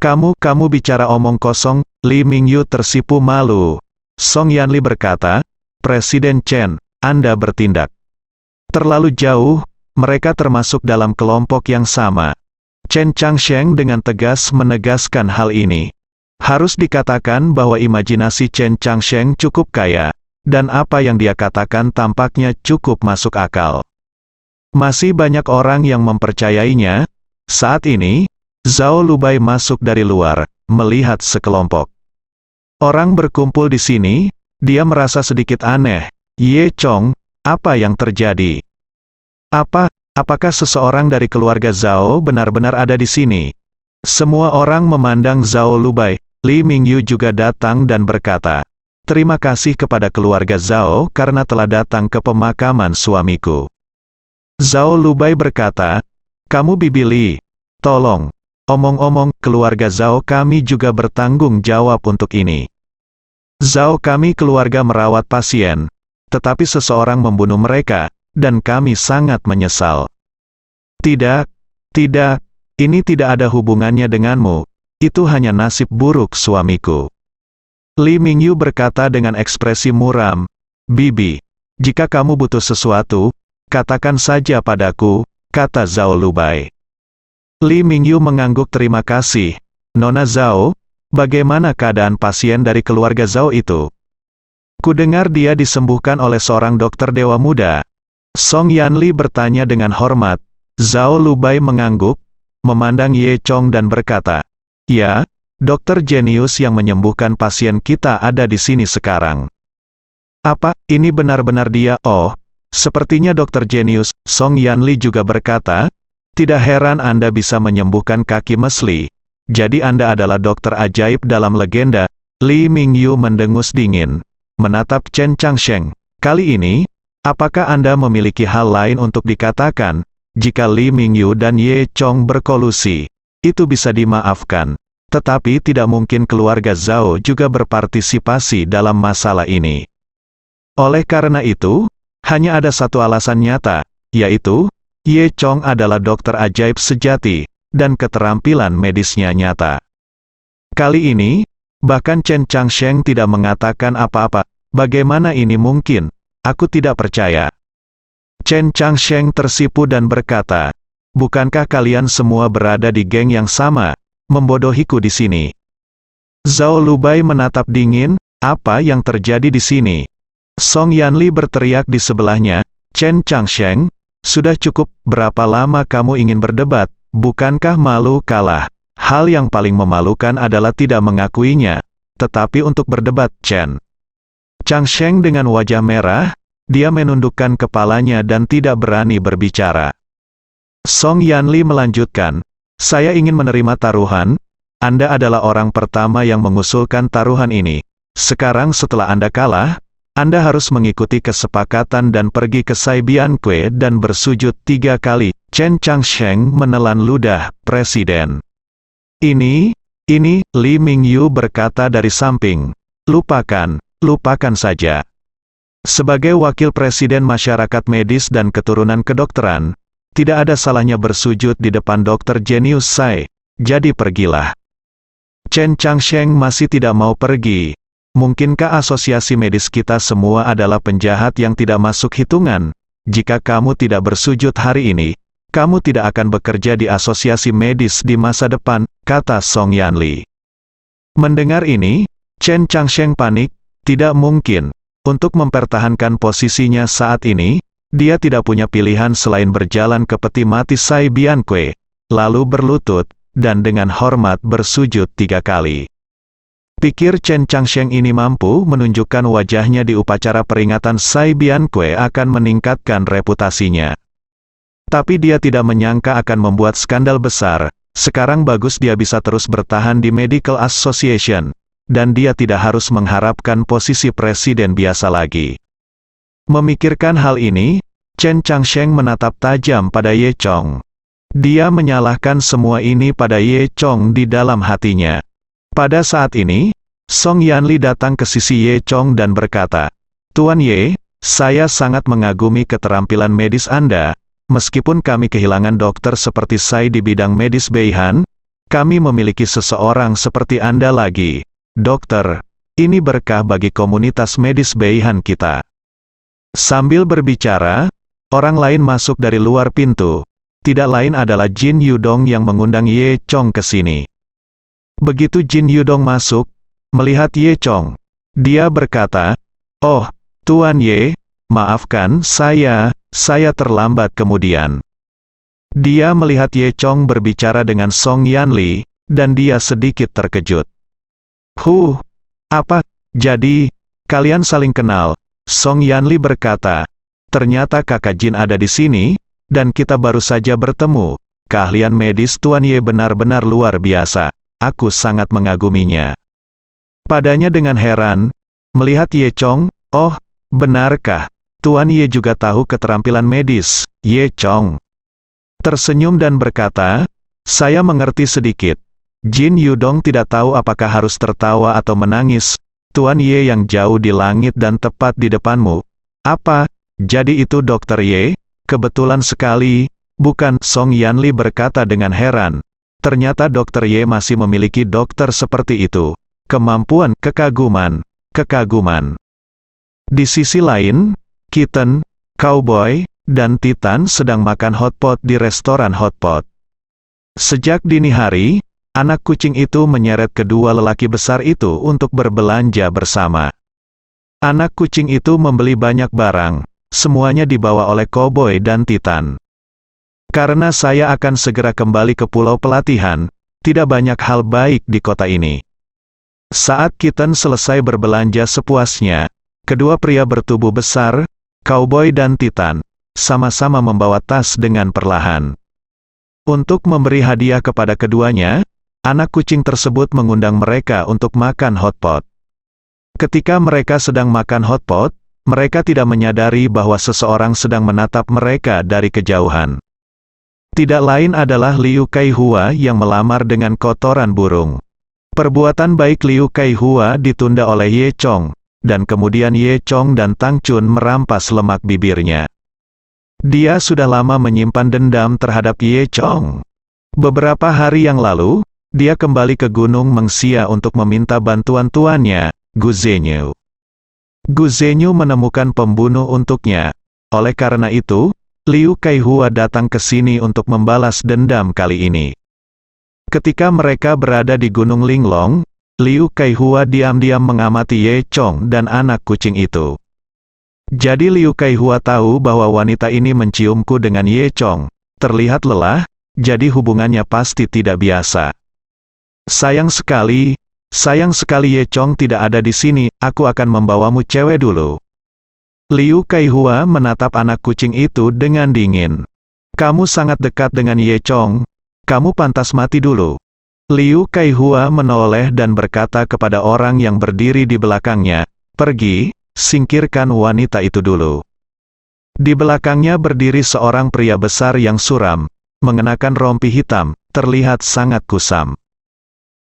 Kamu bicara omong kosong. Li Mingyu tersipu malu. Song Yanli berkata, Presiden Chen, Anda bertindak terlalu jauh, mereka termasuk dalam kelompok yang sama. Chen Changsheng dengan tegas menegaskan hal ini. Harus dikatakan bahwa imajinasi Chen Changsheng cukup kaya, dan apa yang dia katakan tampaknya cukup masuk akal. Masih banyak orang yang mempercayainya. Saat ini, Zhao Lubai masuk dari luar, melihat sekelompok orang berkumpul di sini. Dia merasa sedikit aneh. Ye Chong, apa yang terjadi? Apakah seseorang dari keluarga Zhao benar-benar ada di sini? Semua orang memandang Zhao Lubai. Li Mingyu juga datang dan berkata, terima kasih kepada keluarga Zhao karena telah datang ke pemakaman suamiku. Zhao Lubai berkata, kamu Bibi Li, tolong, omong-omong, keluarga Zhao kami juga bertanggung jawab untuk ini. Zhao kami keluarga merawat pasien, tetapi seseorang membunuh mereka, dan kami sangat menyesal. Tidak, ini tidak ada hubungannya denganmu, itu hanya nasib buruk suamiku. Li Mingyu berkata dengan ekspresi muram, Bibi, jika kamu butuh sesuatu, katakan saja padaku, kata Zhao Lubai. Li Mingyu mengangguk terima kasih. Nona Zhao, bagaimana keadaan pasien dari keluarga Zhao itu? Kudengar dia disembuhkan oleh seorang dokter dewa muda. Song Yanli bertanya dengan hormat. Zhao Lubai mengangguk, memandang Ye Chong dan berkata, ya, dokter jenius yang menyembuhkan pasien kita ada di sini sekarang. Apa, ini benar-benar dia? Oh, sepertinya dokter jenius. Song Yanli juga berkata, tidak heran Anda bisa menyembuhkan kaki mesli. Jadi Anda adalah dokter ajaib dalam legenda. Li Mingyu mendengus dingin, menatap Chen Changsheng. Kali ini, apakah Anda memiliki hal lain untuk dikatakan? Jika Li Mingyu dan Ye Chong berkolusi, itu bisa dimaafkan. Tetapi tidak mungkin keluarga Zhao juga berpartisipasi dalam masalah ini. Oleh karena itu, hanya ada satu alasan nyata, yaitu, Ye Chong adalah dokter ajaib sejati, dan keterampilan medisnya nyata. Kali ini, bahkan Chen Changsheng tidak mengatakan apa-apa. Bagaimana ini mungkin? Aku tidak percaya. Chen Changsheng tersipu dan berkata, bukankah kalian semua berada di geng yang sama, membodohiku di sini? Zhao Lubai menatap dingin, apa yang terjadi di sini? Song Yanli berteriak di sebelahnya, Chen Changsheng, sudah cukup, berapa lama kamu ingin berdebat? Bukankah malu kalah? Hal yang paling memalukan adalah tidak mengakuinya. Tetapi untuk berdebat, Chen Changsheng dengan wajah merah, dia menundukkan kepalanya dan tidak berani berbicara. Song Yanli melanjutkan, saya ingin menerima taruhan. Anda adalah orang pertama yang mengusulkan taruhan ini. Sekarang setelah Anda kalah, Anda harus mengikuti kesepakatan dan pergi ke Sai Bianque dan bersujud 3 kali. Chen Changsheng menelan ludah, Presiden. Ini, Li Mingyu berkata dari samping. Lupakan, lupakan saja. Sebagai wakil presiden masyarakat medis dan keturunan kedokteran, tidak ada salahnya bersujud di depan Dr. Jenius Tsai, jadi pergilah. Chen Changsheng masih tidak mau pergi. Mungkinkah asosiasi medis kita semua adalah penjahat yang tidak masuk hitungan? Jika kamu tidak bersujud hari ini, kamu tidak akan bekerja di asosiasi medis di masa depan, kata Song Yanli. Mendengar ini, Chen Changsheng panik. Tidak mungkin. Untuk mempertahankan posisinya saat ini, dia tidak punya pilihan selain berjalan ke peti mati Sai Bianque, lalu berlutut, dan dengan hormat bersujud 3 kali. Pikir Chen Changsheng ini mampu menunjukkan wajahnya di upacara peringatan Sai Bianque akan meningkatkan reputasinya. Tapi dia tidak menyangka akan membuat skandal besar. Sekarang bagus dia bisa terus bertahan di Medical Association, dan dia tidak harus mengharapkan posisi presiden biasa lagi. Memikirkan hal ini, Chen Changsheng menatap tajam pada Ye Chong. Dia menyalahkan semua ini pada Ye Chong di dalam hatinya. Pada saat ini, Song Yanli datang ke sisi Ye Chong dan berkata, "Tuan Ye, saya sangat mengagumi keterampilan medis Anda. Meskipun kami kehilangan dokter seperti Sai di bidang medis Beihan, kami memiliki seseorang seperti Anda lagi. Dokter, ini berkah bagi komunitas medis Beihan kita." Sambil berbicara, orang lain masuk dari luar pintu. Tidak lain adalah Jin Yudong yang mengundang Ye Chong ke sini. Begitu Jin Yudong masuk, melihat Ye Chong, dia berkata, "Oh, Tuan Ye, maafkan saya terlambat kemudian." Dia melihat Ye Chong berbicara dengan Song Yanli, dan dia sedikit terkejut. Apa? Jadi, kalian saling kenal?" Song Yanli berkata, "Ternyata kakak Jin ada di sini, dan kita baru saja bertemu. Keahlian medis Tuan Ye benar-benar luar biasa. Aku sangat mengaguminya." Padanya dengan heran, melihat Ye Chong, "Oh, benarkah? Tuan Ye juga tahu keterampilan medis?" Ye Chong tersenyum dan berkata, "Saya mengerti sedikit." Jin Yudong tidak tahu apakah harus tertawa atau menangis. "Tuan Ye yang jauh di langit dan tepat di depanmu. Apa? Jadi itu Dokter Ye? Kebetulan sekali, bukan?" Song Yanli berkata dengan heran. Ternyata Dokter Ye masih memiliki dokter seperti itu. Kemampuan, kekaguman. Di sisi lain, Kitten, Cowboy, dan Titan sedang makan hotpot di restoran hotpot. Sejak dini hari, anak kucing itu menyeret kedua lelaki besar itu untuk berbelanja bersama. Anak kucing itu membeli banyak barang, semuanya dibawa oleh Cowboy dan Titan. "Karena saya akan segera kembali ke pulau pelatihan, tidak banyak hal baik di kota ini." Saat Kitten selesai berbelanja sepuasnya, kedua pria bertubuh besar, Cowboy dan Titan, sama-sama membawa tas dengan perlahan. Untuk memberi hadiah kepada keduanya, anak kucing tersebut mengundang mereka untuk makan hotpot. Ketika mereka sedang makan hotpot, mereka tidak menyadari bahwa seseorang sedang menatap mereka dari kejauhan. Tidak lain adalah Liu Kaihua yang melamar dengan kotoran burung. Perbuatan baik Liu Kaihua ditunda oleh Ye Chong, dan kemudian Ye Chong dan Tang Chun merampas lemak bibirnya. Dia sudah lama menyimpan dendam terhadap Ye Chong. Beberapa hari yang lalu, dia kembali ke Gunung Mengxia untuk meminta bantuan tuannya, Gu Zhenyu. Gu Zhenyu menemukan pembunuh untuknya. Oleh karena itu, Liu Kaihua datang ke sini untuk membalas dendam kali ini. Ketika mereka berada di Gunung Linglong, Liu Kaihua diam-diam mengamati Ye Chong dan anak kucing itu. Jadi Liu Kaihua tahu bahwa wanita ini menciumku dengan Ye Chong. Terlihat lelah, jadi hubungannya pasti tidak biasa. Sayang sekali Ye Chong tidak ada di sini, aku akan membawamu cewek dulu." Liu Kaihua menatap anak kucing itu dengan dingin. "Kamu sangat dekat dengan Ye Chong. Kamu pantas mati dulu." Liu Kaihua menoleh dan berkata kepada orang yang berdiri di belakangnya, "Pergi, singkirkan wanita itu dulu." Di belakangnya berdiri seorang pria besar yang suram, mengenakan rompi hitam, terlihat sangat kusam.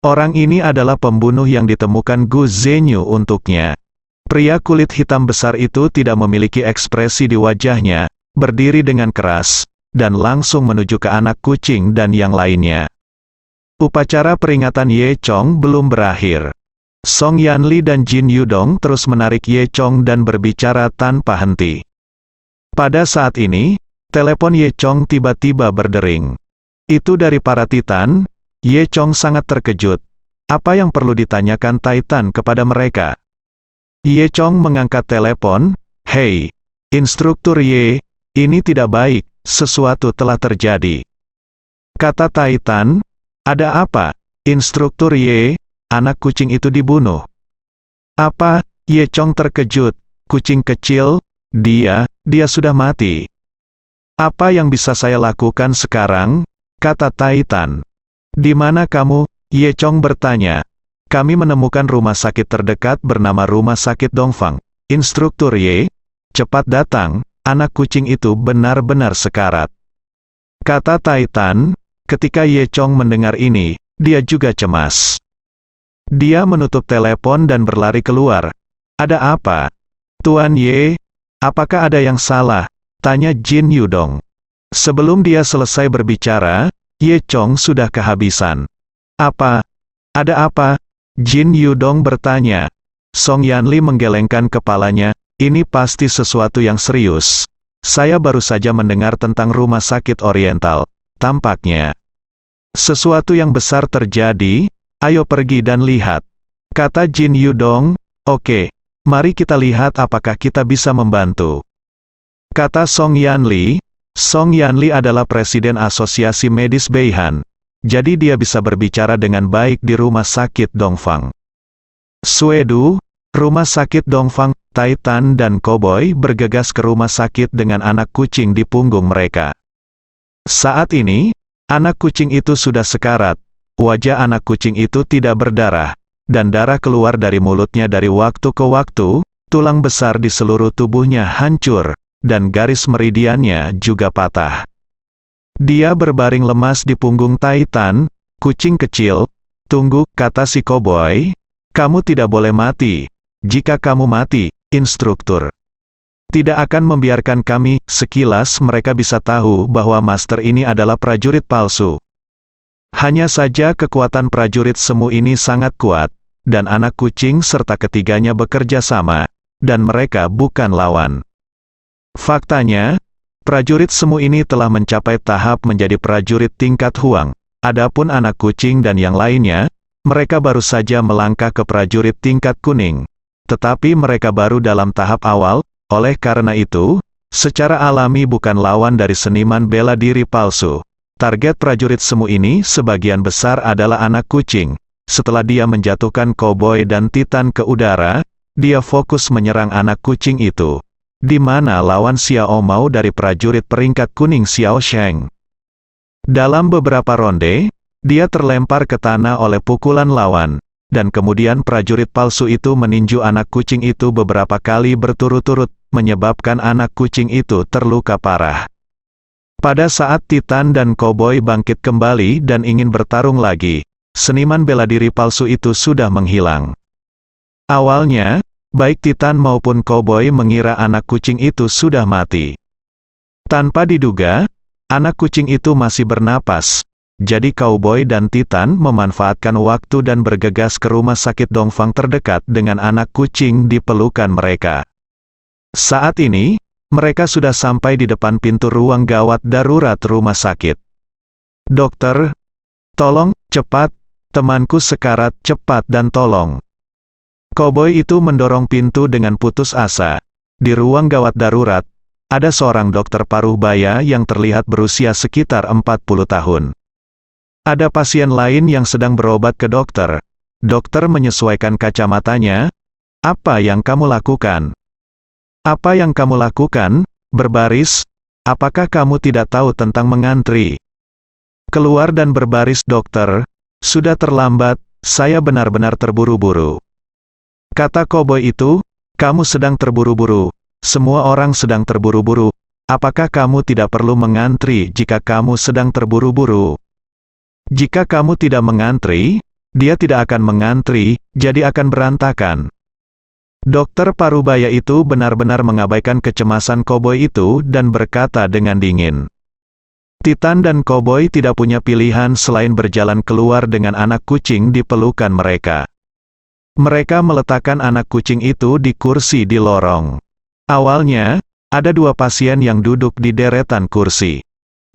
Orang ini adalah pembunuh yang ditemukan Gu Zhenyu untuknya. Pria kulit hitam besar itu tidak memiliki ekspresi di wajahnya, berdiri dengan keras, dan langsung menuju ke anak kucing dan yang lainnya. Upacara peringatan Ye Chong belum berakhir. Song Yanli dan Jin Yudong terus menarik Ye Chong dan berbicara tanpa henti. Pada saat ini, telepon Ye Chong tiba-tiba berdering. Itu dari para Titan. Ye Chong sangat terkejut. Apa yang perlu ditanyakan Titan kepada mereka? Ye Chong mengangkat telepon. "Hei, Instruktur Ye, ini tidak baik, sesuatu telah terjadi." Kata Titan. "Ada apa, Instruktur Ye? Anak kucing itu dibunuh." "Apa?" Ye Chong terkejut. "Kucing kecil? Dia sudah mati." "Apa yang bisa saya lakukan sekarang?" kata Titan. "Di mana kamu?" Ye Chong bertanya. "Kami menemukan rumah sakit terdekat bernama Rumah Sakit Dongfang. Instruktur Ye, cepat datang, anak kucing itu benar-benar sekarat." Kata Titan. Ketika Ye Chong mendengar ini, dia juga cemas. Dia menutup telepon dan berlari keluar. "Ada apa? Tuan Ye, apakah ada yang salah?" tanya Jin Yudong. Sebelum dia selesai berbicara, Ye Chong sudah kehabisan. Ada apa?" Jin Yudong bertanya. Song Yanli menggelengkan kepalanya. "Ini pasti sesuatu yang serius. Saya baru saja mendengar tentang Rumah Sakit Oriental. Tampaknya sesuatu yang besar terjadi. Ayo pergi dan lihat," kata Jin Yudong. "Oke, mari kita lihat apakah kita bisa membantu," kata Song Yanli. Song Yanli adalah presiden Asosiasi Medis Beihan. Jadi dia bisa berbicara dengan baik di Rumah Sakit Dongfang. Suedu, Rumah Sakit Dongfang. Titan dan Cowboy bergegas ke rumah sakit dengan anak kucing di punggung mereka. Saat ini, anak kucing itu sudah sekarat. Wajah anak kucing itu tidak berdarah, dan darah keluar dari mulutnya dari waktu ke waktu. Tulang besar di seluruh tubuhnya hancur, dan garis meridiannya juga patah. Dia berbaring lemas di punggung Titan. "Kucing kecil, tunggu," kata si Cowboy. "Kamu tidak boleh mati. Jika kamu mati, Instruktur tidak akan membiarkan kami." Sekilas mereka bisa tahu bahwa Master ini adalah prajurit palsu. Hanya saja kekuatan prajurit semu ini sangat kuat, dan anak kucing serta ketiganya bekerja sama, dan mereka bukan lawan. Faktanya, prajurit semu ini telah mencapai tahap menjadi prajurit tingkat Huang. Adapun anak kucing dan yang lainnya, mereka baru saja melangkah ke prajurit tingkat kuning. Tetapi mereka baru dalam tahap awal, oleh karena itu, secara alami bukan lawan dari seniman bela diri palsu. Target prajurit semu ini sebagian besar adalah anak kucing. Setelah dia menjatuhkan Cowboy dan Titan ke udara, dia fokus menyerang anak kucing itu. Di mana lawan Xiao Mao dari prajurit peringkat kuning Xiao Sheng. Dalam beberapa ronde, dia terlempar ke tanah oleh pukulan lawan, dan kemudian prajurit palsu itu meninju anak kucing itu beberapa kali berturut-turut, menyebabkan anak kucing itu terluka parah. Pada saat Titan dan Cowboy bangkit kembali dan ingin bertarung lagi, seniman bela diri palsu itu sudah menghilang. Awalnya, baik Titan maupun Cowboy mengira anak kucing itu sudah mati. Tanpa diduga, anak kucing itu masih bernapas. Jadi Cowboy dan Titan memanfaatkan waktu dan bergegas ke rumah sakit Dongfang terdekat dengan anak kucing di pelukan mereka. Saat ini, mereka sudah sampai di depan pintu ruang gawat darurat rumah sakit. "Dokter, tolong, cepat, temanku sekarat, cepat dan tolong." Cowboy itu mendorong pintu dengan putus asa. Di ruang gawat darurat, ada seorang dokter paruh baya yang terlihat berusia sekitar 40 tahun. Ada pasien lain yang sedang berobat ke dokter. Dokter menyesuaikan kacamatanya. "Apa yang kamu lakukan? Apa yang kamu lakukan? Berbaris? Apakah kamu tidak tahu tentang mengantri? Keluar dan berbaris, dokter. Sudah terlambat, saya benar-benar terburu-buru." Kata Cowboy itu, "Kamu sedang terburu-buru. Semua orang sedang terburu-buru. Apakah kamu tidak perlu mengantri jika kamu sedang terburu-buru? Jika kamu tidak mengantri, dia tidak akan mengantri, jadi akan berantakan." Dokter Parubaya itu benar-benar mengabaikan kecemasan koboi itu dan berkata dengan dingin. Titan dan koboi tidak punya pilihan selain berjalan keluar dengan anak kucing di pelukan mereka. Mereka meletakkan anak kucing itu di kursi di lorong. Awalnya, ada 2 pasien yang duduk di deretan kursi.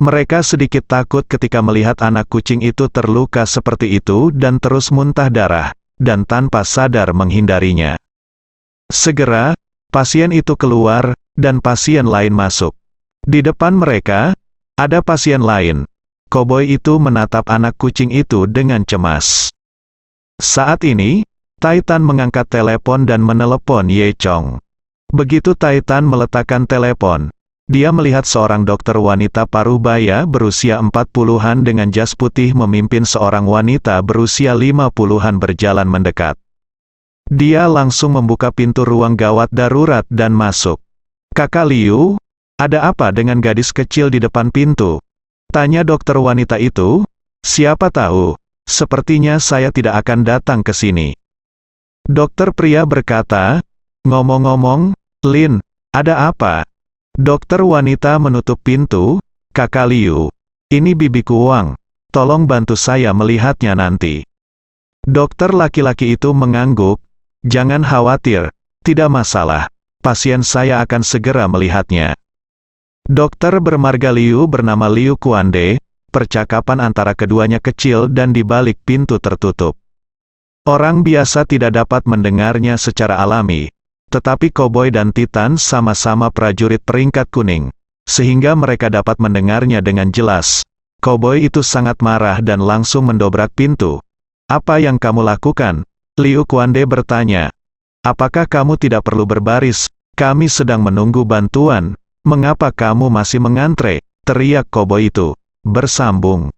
Mereka sedikit takut ketika melihat anak kucing itu terluka seperti itu dan terus muntah darah, dan tanpa sadar menghindarinya. Segera, pasien itu keluar, dan pasien lain masuk. Di depan mereka, ada pasien lain. Koboi itu menatap anak kucing itu dengan cemas. Saat ini, Titan mengangkat telepon dan menelepon Ye Chong. Begitu Titan meletakkan telepon, dia melihat seorang dokter wanita Parubaya berusia 40-an dengan jas putih memimpin seorang wanita berusia 50-an berjalan mendekat. Dia langsung membuka pintu ruang gawat darurat dan masuk. "Kakak Liu, ada apa dengan gadis kecil di depan pintu?" tanya dokter wanita itu. "Siapa tahu, sepertinya saya tidak akan datang ke sini." Dokter pria berkata, "Ngomong-ngomong, Lin, ada apa?" Dokter wanita menutup pintu. "Kakak Liu, ini bibiku Wang, tolong bantu saya melihatnya nanti." Dokter laki-laki itu mengangguk. "Jangan khawatir, tidak masalah, pasien saya akan segera melihatnya." Dokter bermarga Liu bernama Liu Kuande. Percakapan antara keduanya kecil dan di balik pintu tertutup. Orang biasa tidak dapat mendengarnya secara alami, tetapi koboi dan Titan sama-sama prajurit peringkat kuning, sehingga mereka dapat mendengarnya dengan jelas. Koboi itu sangat marah dan langsung mendobrak pintu. "Apa yang kamu lakukan?" Liu Kuande bertanya. "Apakah kamu tidak perlu berbaris? Kami sedang menunggu bantuan. Mengapa kamu masih mengantre?" teriak koboi itu. Bersambung.